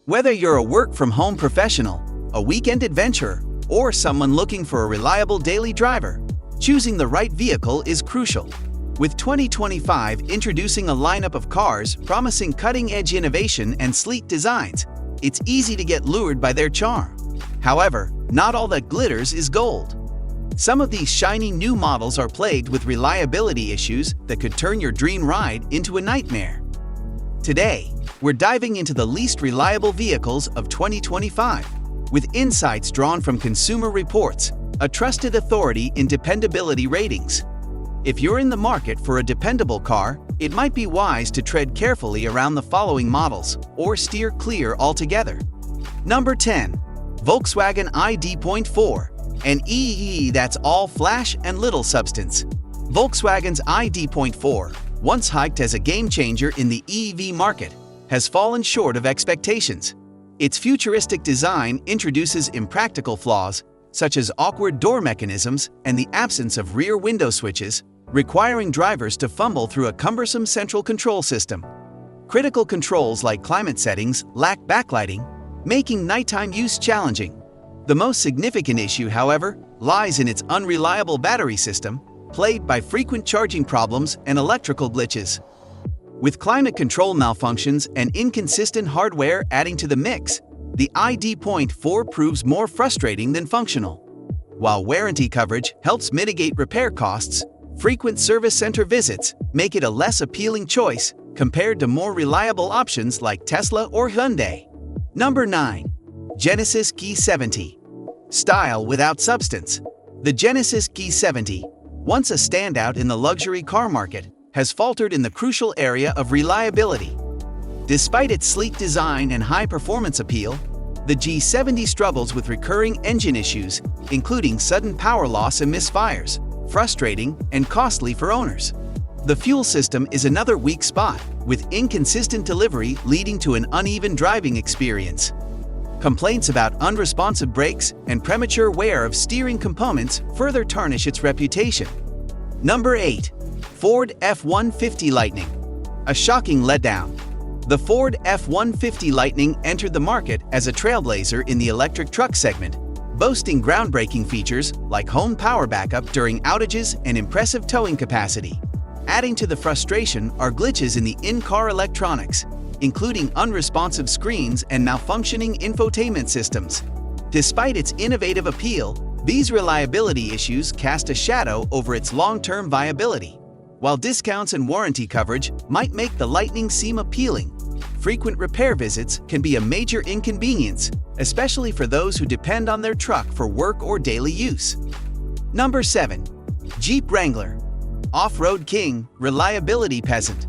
Whether you're a work-from-home professional, a weekend adventurer, or someone looking for a reliable daily driver, choosing the right vehicle is crucial. With 2025 introducing a lineup of cars promising cutting-edge innovation and sleek designs, it's easy to get lured by their charm. However, not all that glitters is gold. Some of these shiny new models are plagued with reliability issues that could turn your dream ride into a nightmare. Today, we're diving into the least reliable vehicles of 2025, with insights drawn from Consumer Reports, a trusted authority in dependability ratings. If you're in the market for a dependable car, it might be wise to tread carefully around the following models, or steer clear altogether. Number 10. Volkswagen ID.4, an EE that's all flash and little substance. Volkswagen's ID.4, once hyped as a game-changer in the EV market, has fallen short of expectations. Its futuristic design introduces impractical flaws, such as awkward door mechanisms and the absence of rear window switches, requiring drivers to fumble through a cumbersome central control system. Critical controls like climate settings lack backlighting, making nighttime use challenging. The most significant issue, however, lies in its unreliable battery system, plagued by frequent charging problems and electrical glitches. With climate control malfunctions and inconsistent hardware adding to the mix, the ID.4 proves more frustrating than functional. While warranty coverage helps mitigate repair costs, frequent service center visits make it a less appealing choice compared to more reliable options like Tesla or Hyundai. Number 9. Genesis G70. Style without substance. The Genesis G70, once a standout in the luxury car market, has faltered in the crucial area of reliability. Despite its sleek design and high-performance appeal, the G70 struggles with recurring engine issues, including sudden power loss and misfires, frustrating and costly for owners. The fuel system is another weak spot, with inconsistent delivery leading to an uneven driving experience. Complaints about unresponsive brakes and premature wear of steering components further tarnish its reputation. Number 8. Ford F-150 Lightning. A shocking letdown. The Ford F-150 Lightning entered the market as a trailblazer in the electric truck segment, boasting groundbreaking features like home power backup during outages and impressive towing capacity. Adding to the frustration are glitches in the in-car electronics, including unresponsive screens and malfunctioning infotainment systems. Despite its innovative appeal, these reliability issues cast a shadow over its long-term viability. While discounts and warranty coverage might make the Lightning seem appealing, frequent repair visits can be a major inconvenience, especially for those who depend on their truck for work or daily use. Number 7. Jeep Wrangler. Off-road king, reliability peasant.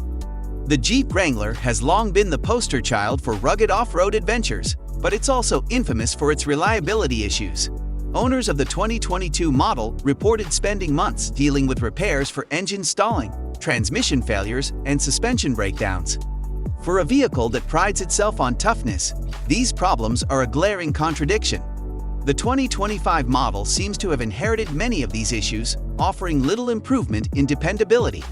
The Jeep Wrangler has long been the poster child for rugged off-road adventures, but it's also infamous for its reliability issues. Owners of the 2022 model reported spending months dealing with repairs for engine stalling, transmission failures, and suspension breakdowns. For a vehicle that prides itself on toughness, these problems are a glaring contradiction. The 2025 model seems to have inherited many of these issues, offering little improvement in dependability.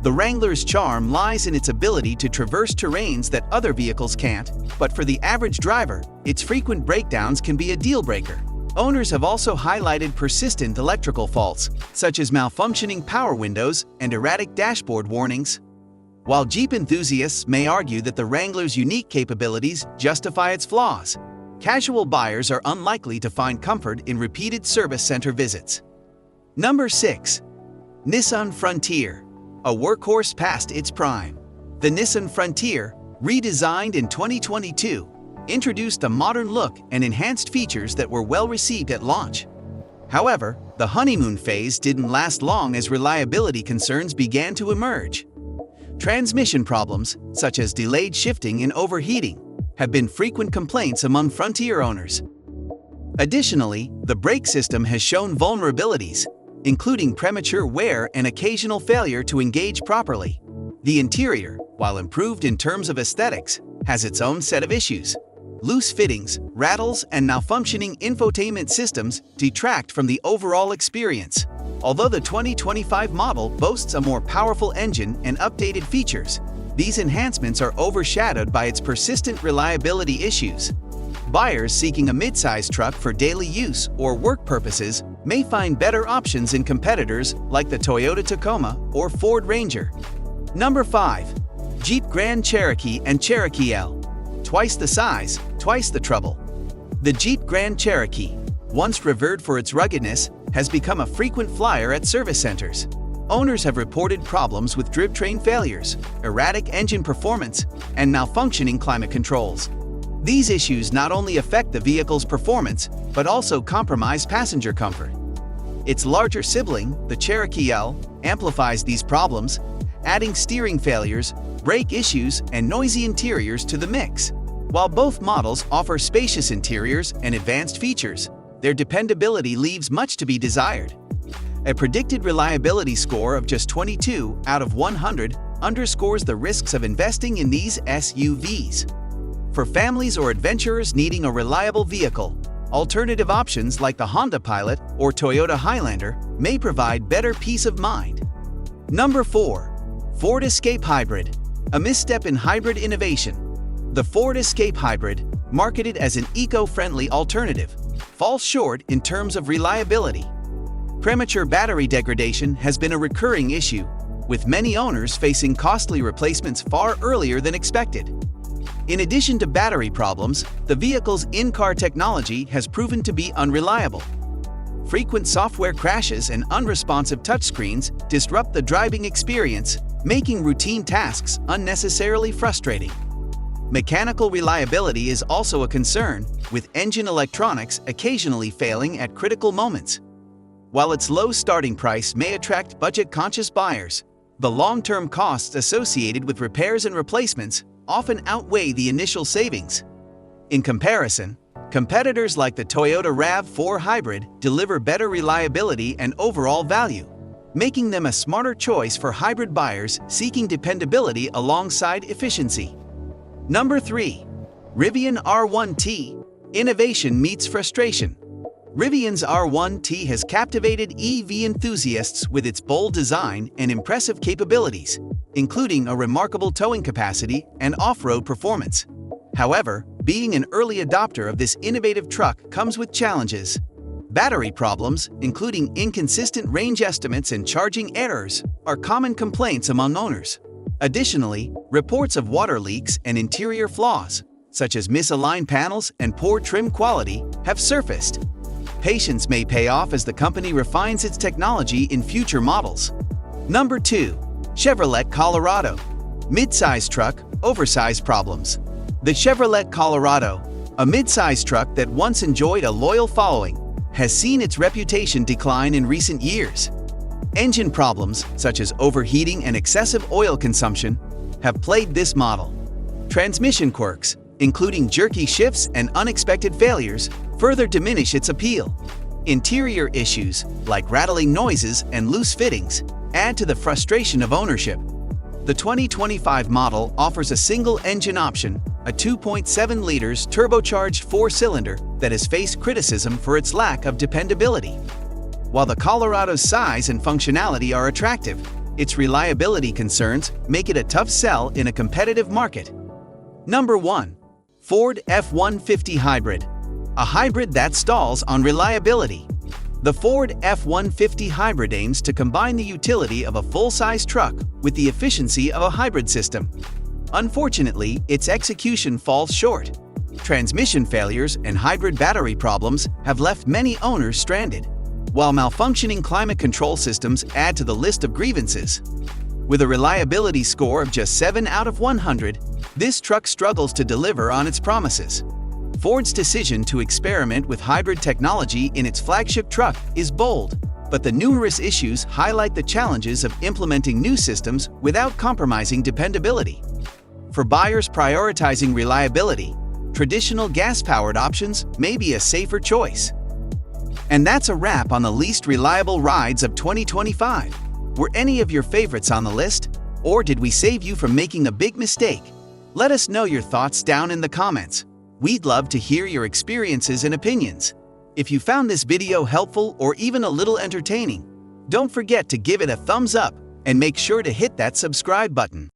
The Wrangler's charm lies in its ability to traverse terrains that other vehicles can't, but for the average driver, its frequent breakdowns can be a deal-breaker. Owners have also highlighted persistent electrical faults, such as malfunctioning power windows and erratic dashboard warnings. While Jeep enthusiasts may argue that the Wrangler's unique capabilities justify its flaws, casual buyers are unlikely to find comfort in repeated service center visits. Number 6. Nissan Frontier. A workhorse past its prime. The Nissan Frontier, redesigned in 2022, introduced a modern look and enhanced features that were well received at launch. However, the honeymoon phase didn't last long as reliability concerns began to emerge. Transmission problems, such as delayed shifting and overheating, have been frequent complaints among Frontier owners. Additionally, the brake system has shown vulnerabilities, including premature wear and occasional failure to engage properly. The interior, while improved in terms of aesthetics, has its own set of issues. Loose fittings, rattles, and malfunctioning infotainment systems detract from the overall experience. Although the 2025 model boasts a more powerful engine and updated features, these enhancements are overshadowed by its persistent reliability issues. Buyers seeking a mid-size truck for daily use or work purposes may find better options in competitors like the Toyota Tacoma or Ford Ranger. Number 5. Jeep Grand Cherokee and Cherokee L. Twice the size, twice the trouble. The Jeep Grand Cherokee, once revered for its ruggedness, has become a frequent flyer at service centers. Owners have reported problems with drivetrain failures, erratic engine performance, and malfunctioning climate controls. These issues not only affect the vehicle's performance, but also compromise passenger comfort. Its larger sibling, the Cherokee L, amplifies these problems, adding steering failures, brake issues, and noisy interiors to the mix. While both models offer spacious interiors and advanced features, their dependability leaves much to be desired. A predicted reliability score of just 22 out of 100 underscores the risks of investing in these SUVs. For families or adventurers needing a reliable vehicle, alternative options like the Honda Pilot or Toyota Highlander may provide better peace of mind. Number 4. Ford Escape Hybrid, a misstep in hybrid innovation. The Ford Escape Hybrid, marketed as an eco-friendly alternative, falls short in terms of reliability. Premature battery degradation has been a recurring issue, with many owners facing costly replacements far earlier than expected. In addition to battery problems, the vehicle's in-car technology has proven to be unreliable. Frequent software crashes and unresponsive touchscreens disrupt the driving experience, making routine tasks unnecessarily frustrating. Mechanical reliability is also a concern, with engine electronics occasionally failing at critical moments. While its low starting price may attract budget-conscious buyers, the long-term costs associated with repairs and replacements often outweigh the initial savings. In comparison, competitors like the Toyota RAV4 Hybrid deliver better reliability and overall value, making them a smarter choice for hybrid buyers seeking dependability alongside efficiency. Number 3. Rivian R1T. Innovation meets frustration. Rivian's R1T has captivated EV enthusiasts with its bold design and impressive capabilities, including a remarkable towing capacity and off-road performance. However, being an early adopter of this innovative truck comes with challenges. Battery problems, including inconsistent range estimates and charging errors, are common complaints among owners. Additionally, reports of water leaks and interior flaws, such as misaligned panels and poor trim quality, have surfaced. Patience may pay off as the company refines its technology in future models. Number 2. Chevrolet Colorado. Mid-size truck, oversized problems. The Chevrolet Colorado, a mid-size truck that once enjoyed a loyal following, has seen its reputation decline in recent years. Engine problems, such as overheating and excessive oil consumption, have plagued this model. Transmission quirks, including jerky shifts and unexpected failures, further diminish its appeal. Interior issues, like rattling noises and loose fittings, add to the frustration of ownership. The 2025 model offers a single engine option, a 2.7 liters turbocharged 4-cylinder that has faced criticism for its lack of dependability. While the Colorado's size and functionality are attractive, its reliability concerns make it a tough sell in a competitive market. Number 1. Ford F-150 Hybrid. A hybrid that stalls on reliability. The Ford F-150 Hybrid aims to combine the utility of a full-size truck with the efficiency of a hybrid system. Unfortunately, its execution falls short. Transmission failures and hybrid battery problems have left many owners stranded, while malfunctioning climate control systems add to the list of grievances. With a reliability score of just 7 out of 100, this truck struggles to deliver on its promises. Ford's decision to experiment with hybrid technology in its flagship truck is bold, but the numerous issues highlight the challenges of implementing new systems without compromising dependability. For buyers prioritizing reliability, traditional gas-powered options may be a safer choice. And that's a wrap on the least reliable rides of 2025. Were any of your favorites on the list? Or did we save you from making a big mistake? Let us know your thoughts down in the comments. We'd love to hear your experiences and opinions. If you found this video helpful or even a little entertaining, don't forget to give it a thumbs up and make sure to hit that subscribe button.